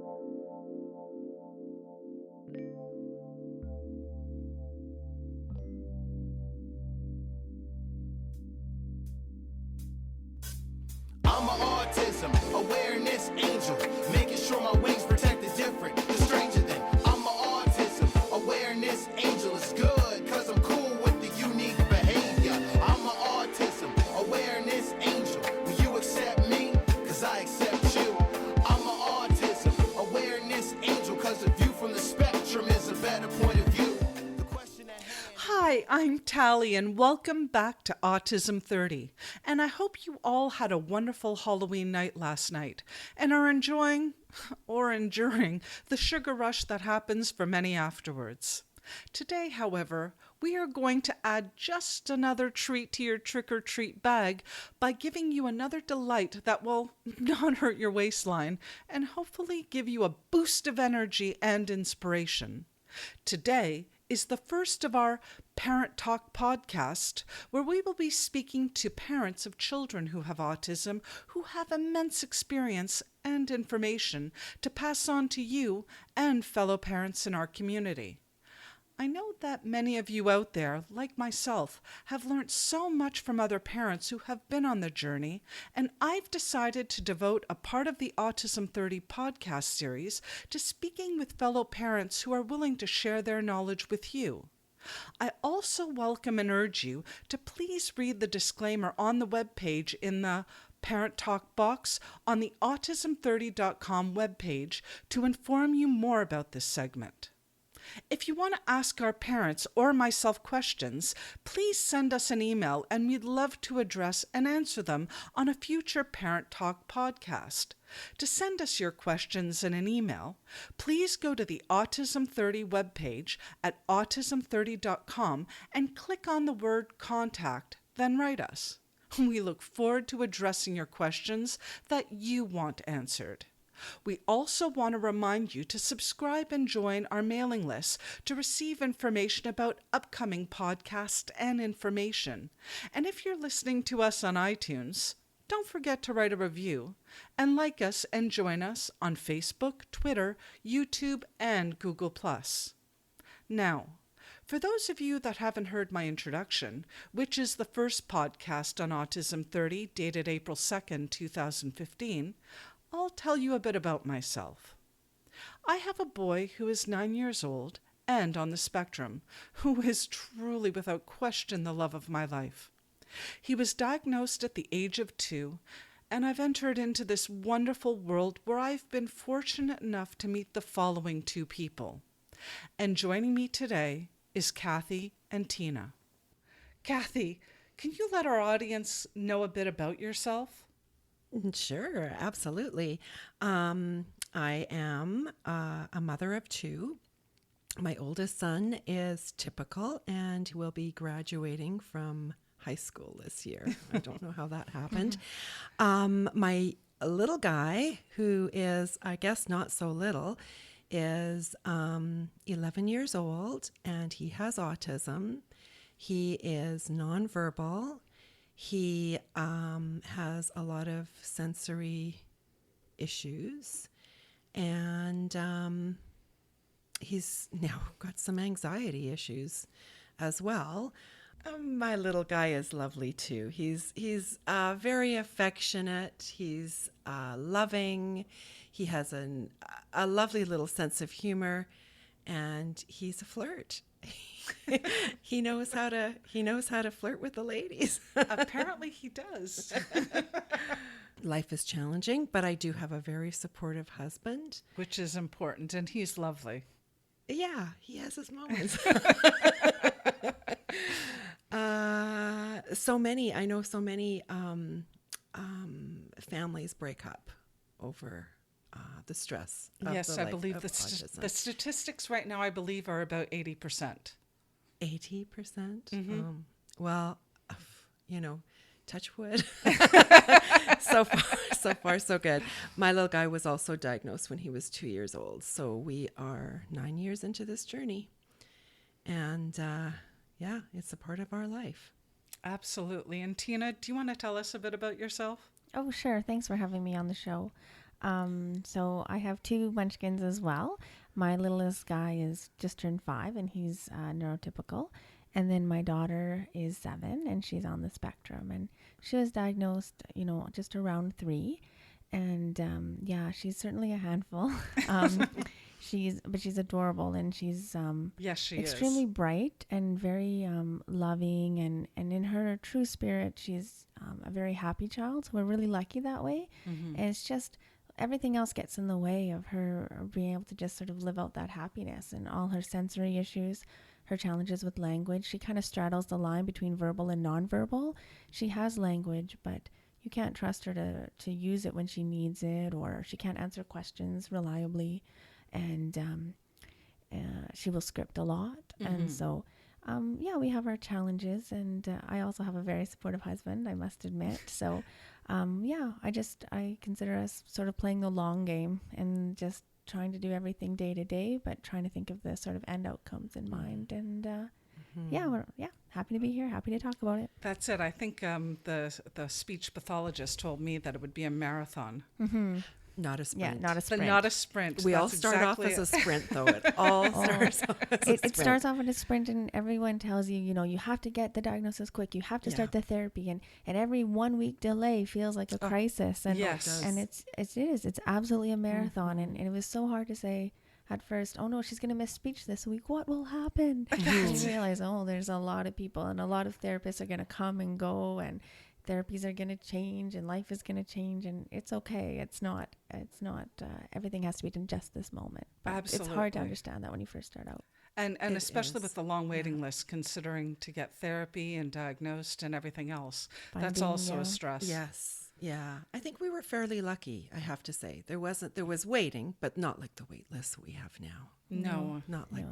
I'm an autism awareness angel, making sure my wings protect the different, the stranger than. I'm an autism awareness angel. It's good, cause I'm cool with the unique behavior. I'm an autism awareness angel. Will you accept me? Cause I accept you. I'm an autism awareness angel, cause a view from the spectrum is a better point of view. The question at hand. Hi, I'm Tally, and welcome back to Autism 30. And I hope you all had a wonderful Halloween night last night and are enjoying or enduring the sugar rush that happens for many afterwards. Today, however, we are going to add just another treat to your trick-or-treat bag by giving you another delight that will not hurt your waistline and hopefully give you a boost of energy and inspiration. Today is the first of our Parent Talk podcast, where we will be speaking to parents of children who have autism, who have immense experience and information to pass on to you and fellow parents in our community. I know that many of you out there, like myself, have learned so much from other parents who have been on the journey, and I've decided to devote a part of the Autism 30 podcast series to speaking with fellow parents who are willing to share their knowledge with you. I also welcome and urge you to please read the disclaimer on the webpage in the Parent Talk box on the autism30.com webpage to inform you more about this segment. If you want to ask our parents or myself questions, please send us an email and we'd love to address and answer them on a future Parent Talk podcast. To send us your questions in an email, please go to the Autism 30 webpage at autism30.com and click on the word contact, then write us. We look forward to addressing your questions that you want answered. We also want to remind you to subscribe and join our mailing list to receive information about upcoming podcasts and information. And if you're listening to us on iTunes, don't forget to write a review and like us and join us on Facebook, Twitter, YouTube, and Google+. Now, for those of you that haven't heard my introduction, which is the first podcast on Autism 30 dated April 2nd, 2015, I'll tell you a bit about myself. I have a boy who is 9 years old and on the spectrum, who is truly without question the love of my life. He was diagnosed at the age of 2, and I've entered into this wonderful world where I've been fortunate enough to meet the following two people. And joining me today is Kathy and Tina. Kathy, can you let our audience know a bit about yourself? Sure, absolutely. I am a mother of two. My oldest son is typical and will be graduating from high school this year. I don't know how that happened. My little guy, who is, I guess, not so little, is 11 years old, and he has autism. He is nonverbal. He has a lot of sensory issues, and he's now got some anxiety issues as well. My little guy is lovely too. He's very affectionate. He's loving. He has a lovely little sense of humor, and he's a flirt. He knows how to flirt with the ladies. Apparently he does. Life is challenging, but I do have a very supportive husband. Which is important, and he's lovely. Yeah, he has his moments. I know so many families break up over the stress of Yes, the I life believe of autism. the statistics right now, I believe, are about 80%. 80%? Mm-hmm. Well, touch wood. So far, so good. My little guy was also diagnosed when he was 2 years old. So we are 9 years into this journey. And it's a part of our life. Absolutely. And Tina, do you want to tell us a bit about yourself? Oh, sure. Thanks for having me on the show. So I have two munchkins as well. My littlest guy is just turned 5 and he's neurotypical. And then my daughter is 7 and she's on the spectrum. And she was diagnosed, just around 3. And yeah, she's certainly a handful. She's adorable, and she's Yes, she extremely is. bright and very loving, and in her true spirit, she's a very happy child. So we're really lucky that way. And it's just everything else gets in the way of her being able to just sort of live out that happiness, and all her sensory issues, her challenges with language. She kind of straddles the line between verbal and nonverbal. She has language, but you can't trust her to use it when she needs it, or she can't answer questions reliably. And she will script a lot. And so, yeah, we have our challenges. And I also have a very supportive husband, I must admit. So, yeah, I consider us sort of playing the long game and just trying to do everything day to day, but trying to think of the sort of end outcomes in mind. And yeah, we're happy to be here, happy to talk about it. That's it. I think the speech pathologist told me that it would be a marathon. Not a sprint. Yeah, not a sprint. Not a sprint. We all That's start exactly off as a it. sprint, though. It all starts off as a sprint. It starts off in a sprint, and everyone tells you, you have to get the diagnosis quick. You have to start the therapy, and every 1 week delay feels like a crisis. And Yes. and it's absolutely a marathon. And it was so hard to say at first, oh no, she's going to miss speech this week. What will happen? And you realize, there's a lot of people, and a lot of therapists are going to come and go, and therapies are going to change, and life is going to change, and it's okay. It's not everything has to be in just this moment. But it's hard to Absolutely. understand that when you first start out. And It especially is. with the long waiting list, considering to get therapy and diagnosed and everything else. That's Finding, also a stress. Yes. Yeah. I think we were fairly lucky, I have to say. There was waiting, but not like the wait lists we have now. No. Not like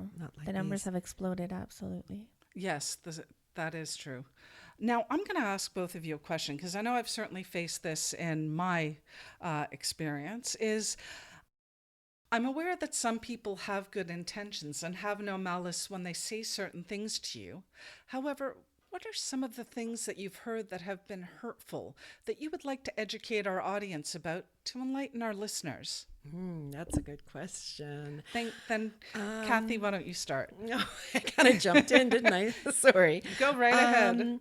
The numbers these. have exploded, absolutely. Yes, that is true. Now, I'm going to ask both of you a question, because I know I've certainly faced this in my experience, is I'm aware that some people have good intentions and have no malice when they say certain things to you. However, what are some of the things that you've heard that have been hurtful that you would like to educate our audience about to enlighten our listeners? That's a good question. Then, Kathy, why don't you start? No, I kind of jumped in, didn't I? Sorry. Go right ahead.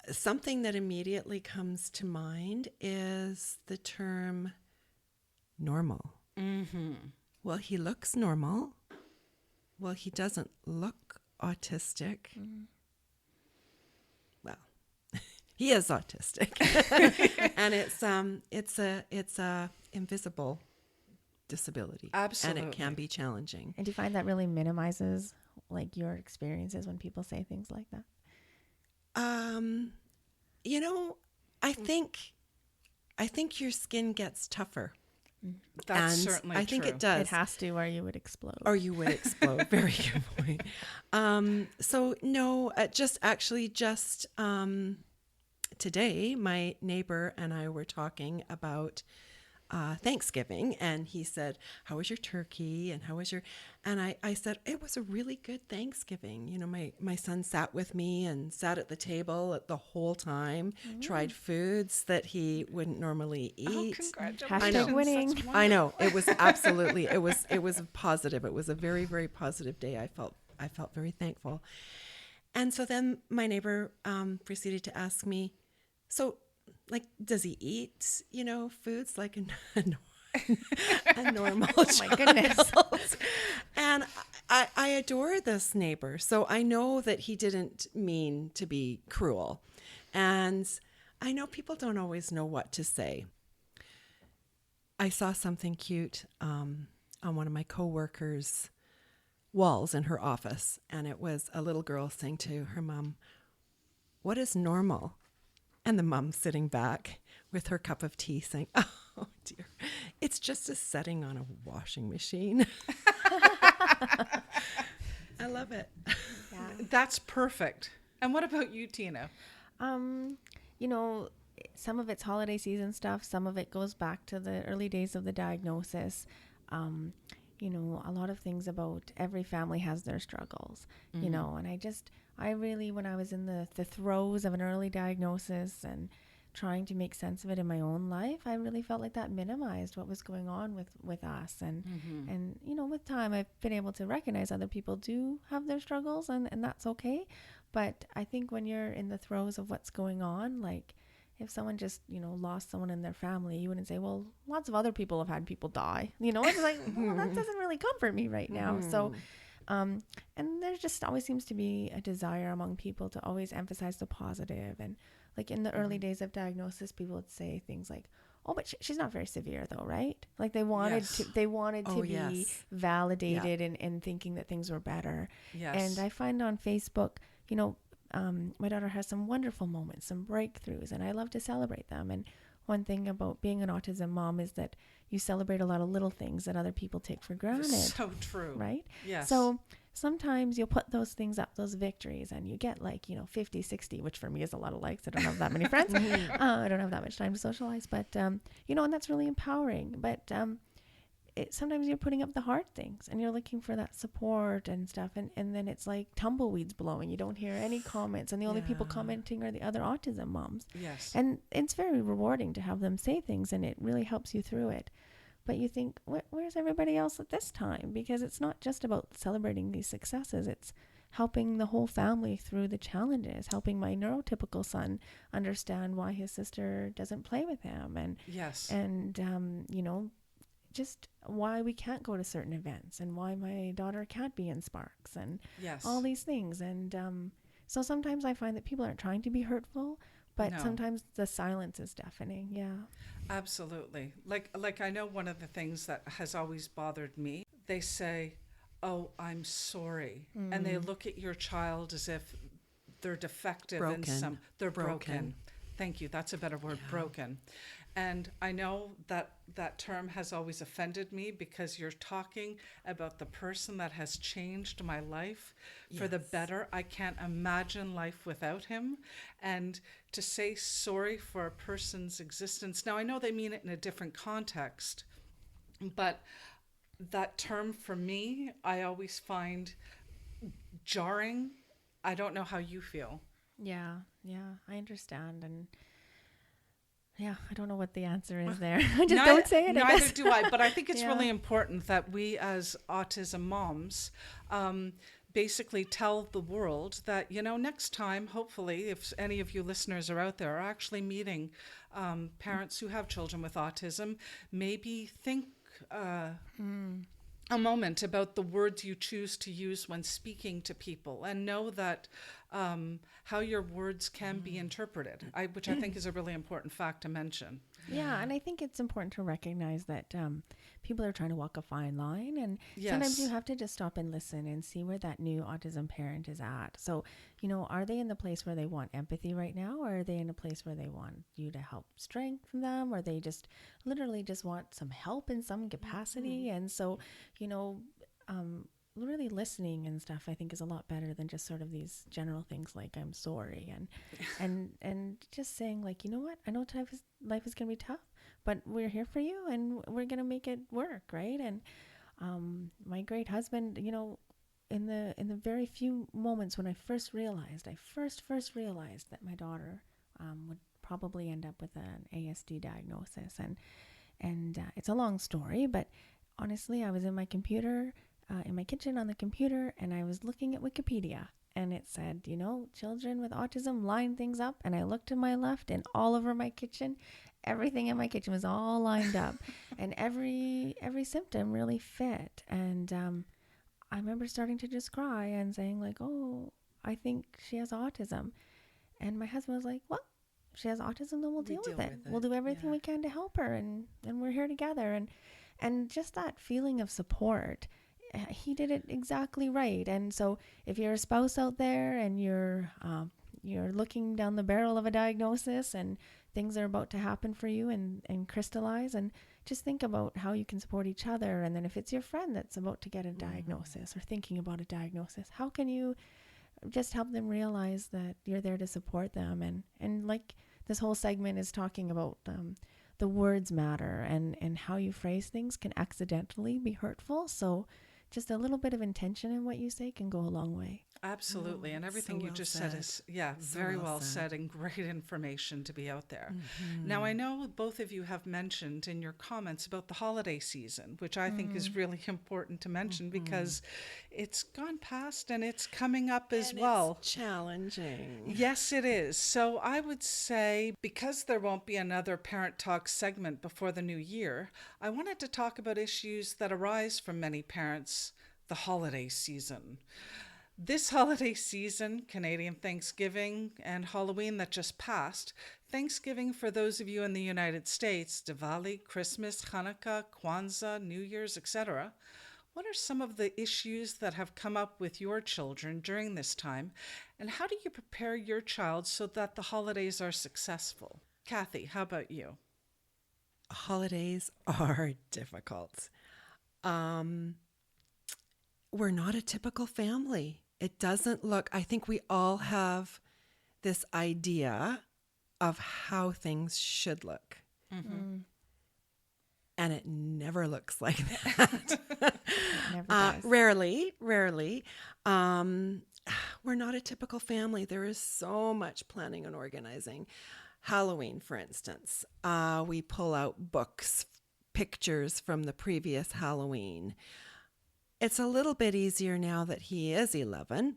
Something that immediately comes to mind is the term normal. Well, he looks normal. Well, he doesn't look autistic. Well, he is autistic, and it's a invisible disability. Absolutely. And it can be challenging. And do you find that really minimizes like your experiences when people say things like that? I think your skin gets tougher. That's And certainly I think true. it does. It has to, or you would explode. Or you would explode. Very good point. So no, just today, my neighbor and I were talking about Thanksgiving, and he said, "How was your turkey? And how was your?" And I said, "It was a really good Thanksgiving. My son sat with me and sat at the table at the whole time, tried foods that he wouldn't normally Oh, eat." congratulations. Hashtag That's winning. wonderful. I know, it was absolutely it was positive. It was a very, very positive day. I felt very thankful. And so then my neighbor proceeded to ask me, so like, does he eat, foods like a normal Oh my goodness. And I adore this neighbor. So I know that he didn't mean to be cruel. And I know people don't always know what to say. I saw something cute on one of my coworkers' walls in her office. And it was a little girl saying to her mom, "What is normal?" And the mom sitting back with her cup of tea saying, "Oh dear, it's just a setting on a washing machine." I love it. That's perfect. And what about you, Tina? Some of it's holiday season stuff. Some of it goes back to the early days of the diagnosis. A lot of things about every family has their struggles, and I really, when I was in the throes of an early diagnosis and trying to make sense of it in my own life, I really felt like that minimized what was going on with us. And you know, with time, I've been able to recognize other people do have their struggles, and that's okay. But I think when you're in the throes of what's going on, like if someone just, you know, lost someone in their family, you wouldn't say, well, lots of other people have had people die. You know, it's like, well, that doesn't really comfort me right now. So, and there just always seems to be a desire among people to always emphasize the positive. And like in the early days of diagnosis, people would say things like, oh, but she's not very severe though, right? Like they wanted to be validated in thinking that things were better. Yes. And I find on Facebook, you know, my daughter has some wonderful moments, some breakthroughs, and I love to celebrate them. And one thing about being an autism mom is that you celebrate a lot of little things that other people take for granted. So true. Right? Yes. So sometimes you'll put those things up, those victories, and you get like, you know, 50, 60, which for me is a lot of likes. I don't have that many friends. I don't have that much time to socialize, but, you know, and that's really empowering. But sometimes you're putting up the hard things and you're looking for that support and stuff. And then it's like tumbleweeds blowing. You don't hear any comments. And the only people commenting are the other autism moms. Yes. And it's very rewarding to have them say things, and it really helps you through it. But you think, where's everybody else at this time? Because it's not just about celebrating these successes. It's helping the whole family through the challenges, helping my neurotypical son understand why his sister doesn't play with him. And, yes. And, you know, just why we can't go to certain events and why my daughter can't be in Sparks and all these things. And so sometimes I find that people aren't trying to be hurtful, but sometimes the silence is deafening. Yeah. Absolutely. Like I know one of the things that has always bothered me, they say, oh, I'm sorry. And they look at your child as if they're defective they're broken. Thank you. That's a better word, broken. And I know that that term has always offended me because you're talking about the person that has changed my life for the better. I can't imagine life without him. And to say sorry for a person's existence, now I know they mean it in a different context, but that term for me, I always find jarring. I don't know how you feel. Yeah, I understand. And yeah, I don't know what the answer is there. I just don't say it. Neither do I. But I think it's really important that we as autism moms basically tell the world that, you know, next time, hopefully, if any of you listeners are out there are actually meeting parents who have children with autism, maybe think a moment about the words you choose to use when speaking to people, and know that how your words can be interpreted, which I think is a really important fact to mention. Yeah, and I think it's important to recognize that people are trying to walk a fine line, and sometimes you have to just stop and listen and see where that new autism parent is at. So, you know, are they in the place where they want empathy right now, or are they in a place where they want you to help strengthen them, or they just literally just want some help in some capacity? And so, you know, really listening and stuff, I think, is a lot better than just sort of these general things like I'm sorry and just saying, like, you know what, I know life is gonna be tough, but we're here for you and we're gonna make it work, right? And my great husband, you know, in the very few moments when I first realized that my daughter would probably end up with an ASD diagnosis, and it's a long story, but honestly, I was in my computer. In my kitchen on the computer, and I was looking at Wikipedia, and it said, you know, children with autism line things up, and I looked to my left, and all over my kitchen, everything in my kitchen was all lined up, and every symptom really fit. And I remember starting to just cry and saying, like, oh, I think she has autism. And my husband was like, well, she has autism, then we'll deal with it. We'll do everything we can to help her, and we're here together. And just that feeling of support, he did it exactly right. And so if you're a spouse out there and you're looking down the barrel of a diagnosis and things are about to happen for you and crystallize, and just think about how you can support each other. And then if it's your friend that's about to get a diagnosis or thinking about a diagnosis, how can you just help them realize that you're there to support them? And like this whole segment is talking about the words matter, and how you phrase things can accidentally be hurtful. So just a little bit of intention in what you say can go a long way. Absolutely. And everything so you well just said. said is, yeah, So very well well said. said and great information to be out there. Now, I know both of you have mentioned in your comments about the holiday season, which I think is really important to mention because it's gone past and it's coming up as And well. it's challenging. Yes, it is. So I would say, because there won't be another Parent Talk segment before the new year, I wanted to talk about issues that arise from many parents the holiday season. This holiday season, Canadian Thanksgiving and Halloween that just passed, Thanksgiving for those of you in the United States, Diwali, Christmas, Hanukkah, Kwanzaa, New Year's, etc. What are some of the issues that have come up with your children during this time, and how do you prepare your child so that the holidays are successful? Kathy, how about you? Holidays are difficult. We're not a typical family. It doesn't look, I think we all have this idea of how things should look. And it never looks like that. Never does. Rarely. We're not a typical family. There is so much planning and organizing. Halloween, for instance, we pull out books, pictures from the previous Halloween. It's a little bit easier now that he is 11,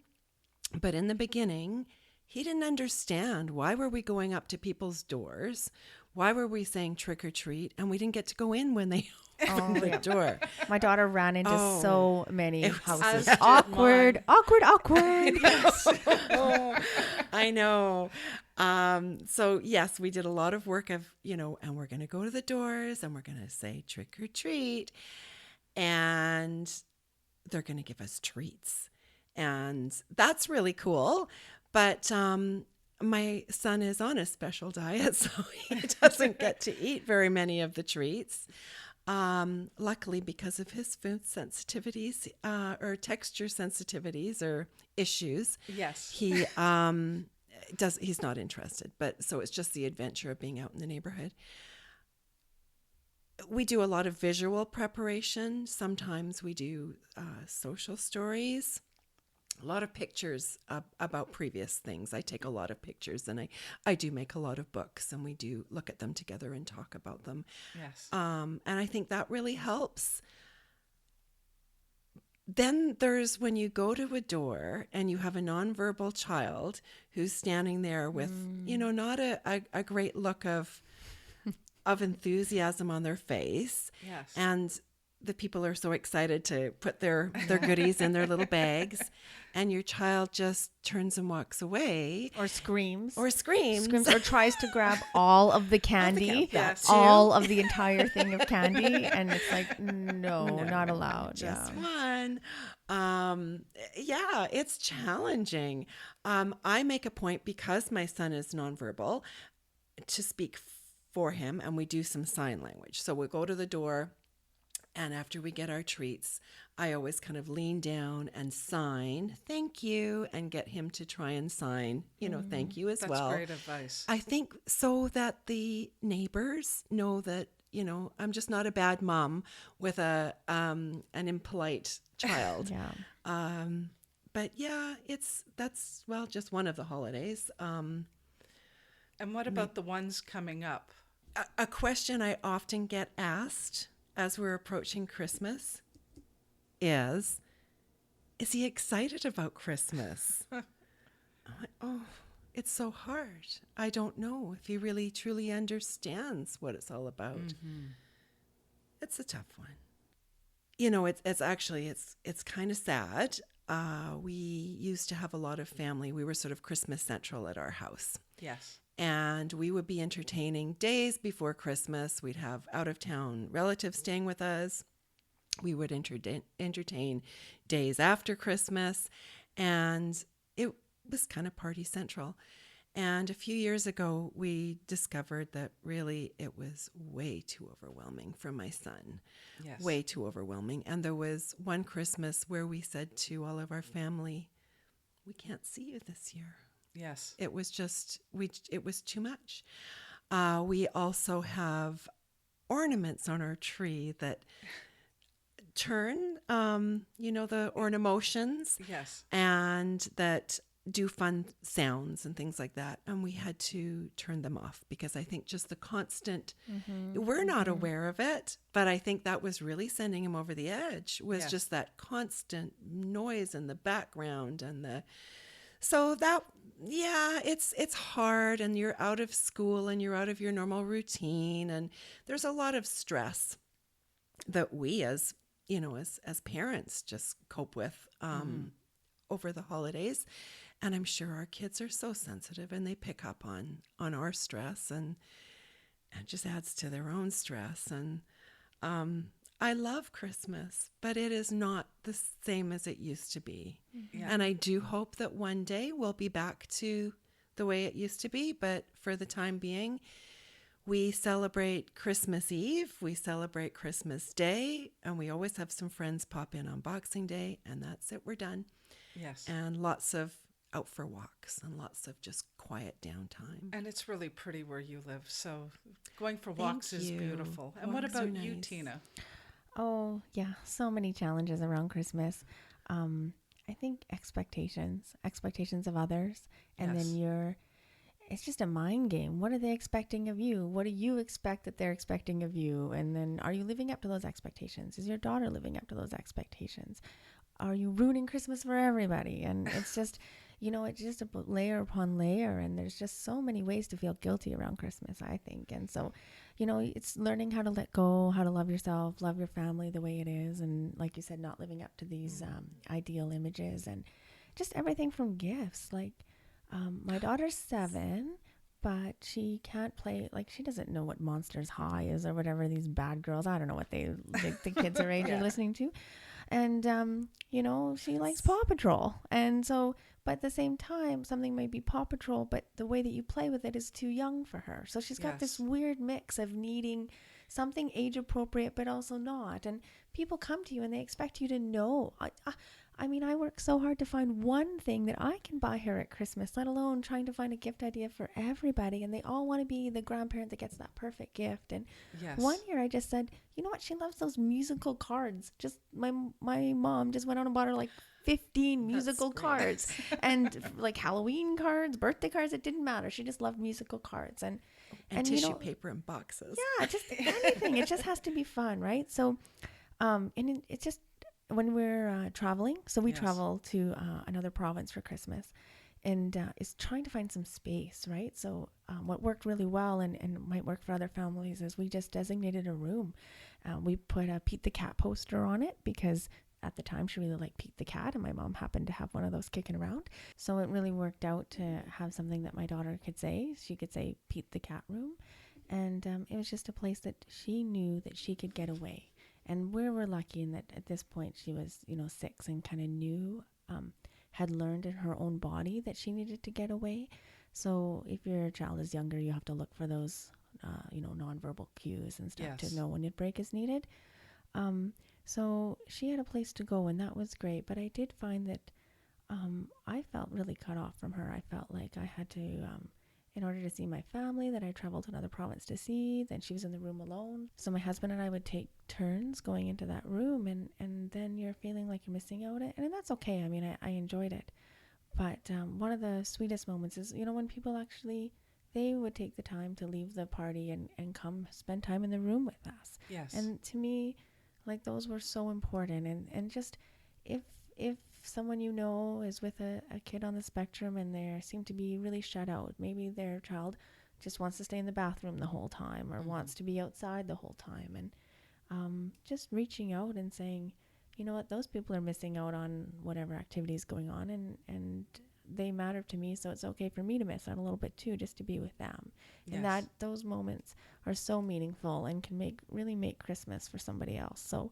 but in the beginning, he didn't understand why were we going up to people's doors, why were we saying trick or treat, and we didn't get to go in when they opened the door. My daughter ran into so many houses. As did Awkward. I know. So yes, we did a lot of work of, and we're going to go to the doors and we're going to say trick or treat, and they're going to give us treats. And that's really cool. But my son is on a special diet, so he doesn't get to eat very many of the treats. Luckily, because of his food sensitivities or texture sensitivities or issues, Yes. he's not interested. But so it's just the adventure of being out in the neighborhood. We do a lot of visual preparation. Sometimes we do social stories, a lot of pictures about previous things. I take a lot of pictures, and I do make a lot of books, and we do look at them together and talk about them. Yes. And I think that really helps. Then there's when you go to a door and you have a nonverbal child who's standing there with, not a great look of enthusiasm on their face. Yes. And the people are so excited to put their goodies in their little bags, and your child just turns and walks away. Or screams. Or screams. Or tries to grab all of the candy. Yes. All of the entire thing of candy. And it's like, no, not allowed. Just one. Yeah, it's challenging. I make a point, because my son is nonverbal, to speak for him, and we do some sign language. So we'll go to the door, and after we get our treats, I always kind of lean down and sign, thank you, and get him to try and sign, thank you as well. That's great advice. I think so that the neighbors know that, I'm just not a bad mom with an impolite child. Yeah. But yeah, that's just one of the holidays. And what about the ones coming up? A question I often get asked as we're approaching Christmas is he excited about Christmas? I'm like, oh, it's so hard. I don't know if he really truly understands what it's all about. Mm-hmm. It's a tough one. It's kind of sad. We used to have a lot of family. We were sort of Christmas central at our house. Yes. And we would be entertaining days before Christmas. We'd have out-of-town relatives staying with us. We would entertain days after Christmas. And it was kind of party central. And a few years ago, we discovered that really it was way too overwhelming for my son. Yes. Way too overwhelming. And there was one Christmas where we said to all of our family, we can't see you this year. Yes. It was just, it was too much. We also have ornaments on our tree that turn, the Ornimotions. Yes. And that do fun sounds and things like that. And we had to turn them off because I think just the constant, we're not aware of it, but I think that was really sending him over the edge, was Yes. just that constant noise in the background. So that, yeah, it's hard, and you're out of school and you're out of your normal routine. And there's a lot of stress that we as parents just cope with over the holidays. And I'm sure our kids are so sensitive, and they pick up on our stress, and it just adds to their own stress. And I love Christmas, but it is not the same as it used to be. Yeah. And I do hope that one day we'll be back to the way it used to be. But for the time being, we celebrate Christmas Eve, we celebrate Christmas Day, and we always have some friends pop in on Boxing Day, and that's it, we're done. Yes. And lots of out for walks and lots of just quiet downtime. And it's really pretty where you live. So going for walks is you. beautiful. And what Walks are about you, nice. Tina? Oh, yeah. So many challenges around Christmas. I think expectations of others. And Yes. then it's just a mind game. What are they expecting of you? What do you expect that they're expecting of you? And then are you living up to those expectations? Is your daughter living up to those expectations? Are you ruining Christmas for everybody? And it's just, it's just a layer upon layer. And there's just so many ways to feel guilty around Christmas, I think. And so, it's learning how to let go, how to love yourself, love your family the way it is. And like you said, not living up to these ideal images, and just everything from gifts. Like my daughter's 7, but she can't play, like she doesn't know what Monsters High is or whatever, these bad girls. I don't know what the kids her age are listening to. And, she likes Paw Patrol. And so, but at the same time, something may be Paw Patrol, but the way that you play with it is too young for her. So she's got this weird mix of needing something age appropriate, but also not. And people come to you and they expect you to know. I mean, I work so hard to find one thing that I can buy her at Christmas, let alone trying to find a gift idea for everybody. And they all want to be the grandparent that gets that perfect gift. And one year I just said, you know what? She loves those musical cards. Just my mom just went out and bought her like 15 musical cards and like Halloween cards, birthday cards. It didn't matter. She just loved musical cards and tissue paper and boxes. Yeah, just anything. It just has to be fun, right? So, and it's just, when we're traveling, so we travel to another province for Christmas, and is trying to find some space, right? So what worked really well and might work for other families is we just designated a room. We put a Pete the Cat poster on it because at the time she really liked Pete the Cat, and my mom happened to have one of those kicking around. So it really worked out to have something that my daughter could say. She could say Pete the Cat room. And it was just a place that she knew that she could get away. And we were lucky in that at this point she was, 6 and kind of knew, had learned in her own body that she needed to get away. So if your child is younger, you have to look for those, nonverbal cues and stuff to know when a break is needed. So she had a place to go, and that was great. But I did find that I felt really cut off from her. I felt like I had to... in order to see my family that I traveled to another province to see, then she was in the room alone. So my husband and I would take turns going into that room, and then you're feeling like you're missing out. And that's okay. I mean, I enjoyed it. But one of the sweetest moments is, when people actually, they would take the time to leave the party and come spend time in the room with us. Yes. And to me, like, those were so important. And just if someone is with a kid on the spectrum and they seem to be really shut out, maybe their child just wants to stay in the bathroom the whole time or wants to be outside the whole time, and just reaching out and saying, you know what, those people are missing out on whatever activity is going on, and they matter to me, so it's okay for me to miss out a little bit too, just to be with them. And that those moments are so meaningful and can really make Christmas for somebody else. So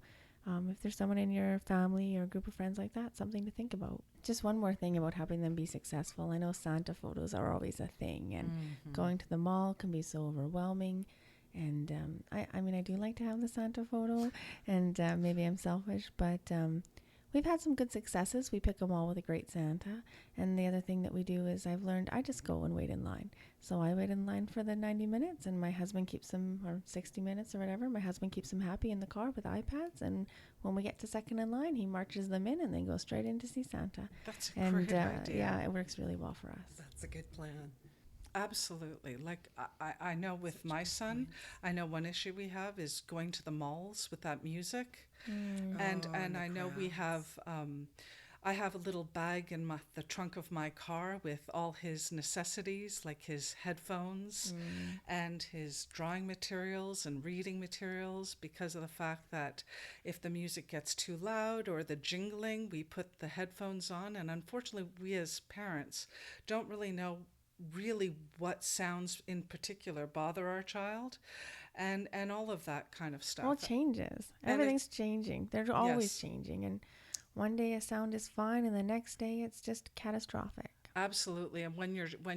if there's someone in your family or group of friends like that, something to think about. Just one more thing about helping them be successful. I know Santa photos are always a thing, and going to the mall can be so overwhelming. And I mean, I do like to have the Santa photo, and maybe I'm selfish, but we've had some good successes. We pick them all with a great Santa. And the other thing that we do is I've learned I just go and wait in line. So I wait in line for the 90 minutes, and my husband keeps them, or 60 minutes or whatever. My husband keeps them happy in the car with iPads. And when we get to second in line, he marches them in, and they go straight in to see Santa. That's a great idea. Yeah, it works really well for us. That's a good plan. Absolutely. Like I know with my son, I know one issue we have is going to the malls with that music. And I know we have, I have a little bag in the trunk of my car with all his necessities, like his headphones and his drawing materials and reading materials, because of the fact that if the music gets too loud or the jingling, we put the headphones on. And unfortunately, we as parents don't really know really what sounds in particular bother our child, and all of that kind of stuff. Well, it changes. Everything's changing. They're always changing. And one day a sound is fine, and the next day it's just catastrophic. Absolutely. And when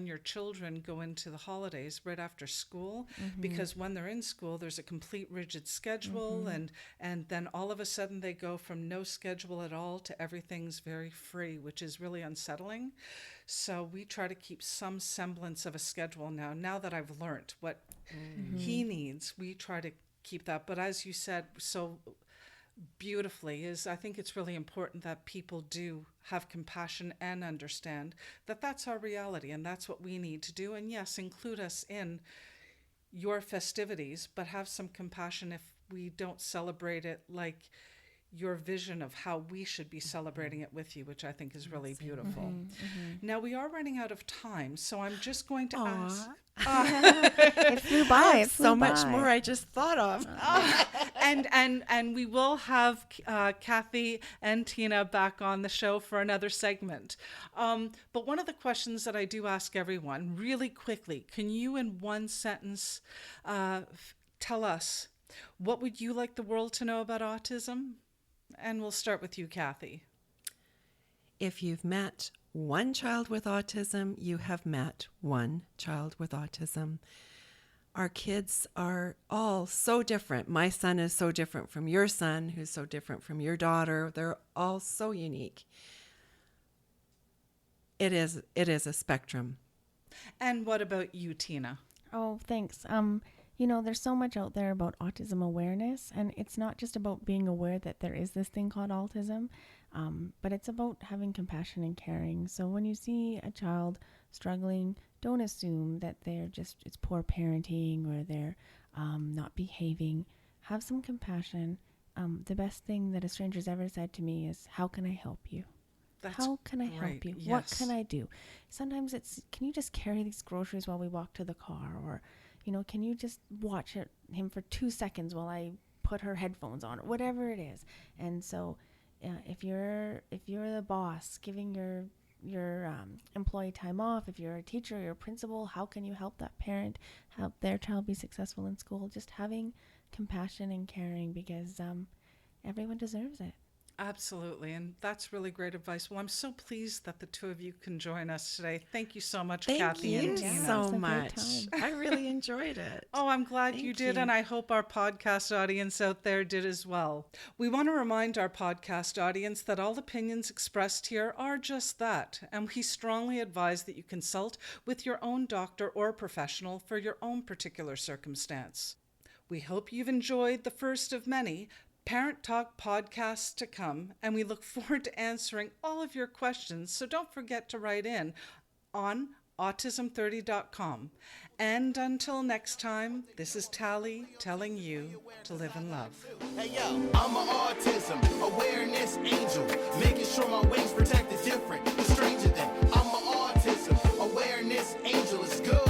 your children go into the holidays right after school, because when they're in school, there's a complete rigid schedule, and then all of a sudden they go from no schedule at all to everything's very free, which is really unsettling. So we try to keep some semblance of a schedule now that I've learned what he needs. We try to keep that. But as you said so beautifully, is I think it's really important that people do have compassion and understand that that's our reality and that's what we need to do. And yes, include us in your festivities, but have some compassion if we don't celebrate it like your vision of how we should be celebrating it with you, which I think is really beautiful. Now we are running out of time, so I'm just going to ask. It flew by. It flew So by. much more I just thought of. And we will have Kathy and Tina back on the show for another segment. But one of the questions that I do ask everyone, really quickly, can you in one sentence tell us, what would you like the world to know about autism? And we'll start with you, Kathy. If you've met one child with autism, you have met one child with autism. Our kids are all so different. My son is so different from your son, who's so different from your daughter. They're all so unique. It is a spectrum. And what about you, Tina? Oh, thanks. There's so much out there about autism awareness, and it's not just about being aware that there is this thing called autism, but it's about having compassion and caring. So when you see a child struggling, don't assume that it's poor parenting or they're not behaving. Have some compassion. The best thing that a stranger's ever said to me is, "How can I help you?" How can I help you? Yes. What can I do? Sometimes it's, can you just carry these groceries while we walk to the car? Or, can you just watch him for 2 seconds while I put her headphones on? Or whatever it is. And so if you're the boss giving your employee time off, if you're a teacher or your principal, how can you help that parent help their child be successful in school? Just having compassion and caring, because everyone deserves it. Absolutely, and that's really great advice. Well, I'm so pleased that the two of you can join us today. Thank you so much, Thank Kathy you and Tina. so It's a great much. time. I really enjoyed it. Oh, I'm glad you Thank did, you. and I hope our podcast audience out there did as well. We want to remind our podcast audience that all opinions expressed here are just that, and we strongly advise that you consult with your own doctor or professional for your own particular circumstance. We hope you've enjoyed the first of many Parent Talk podcasts to come, and we look forward to answering all of your questions, so don't forget to write in on autism30.com. And until next time, this is Tally telling you to live in love. Hey yo, I'm an autism awareness angel, making sure my wings protect the different, the stranger than I'm an autism awareness angel. It's good.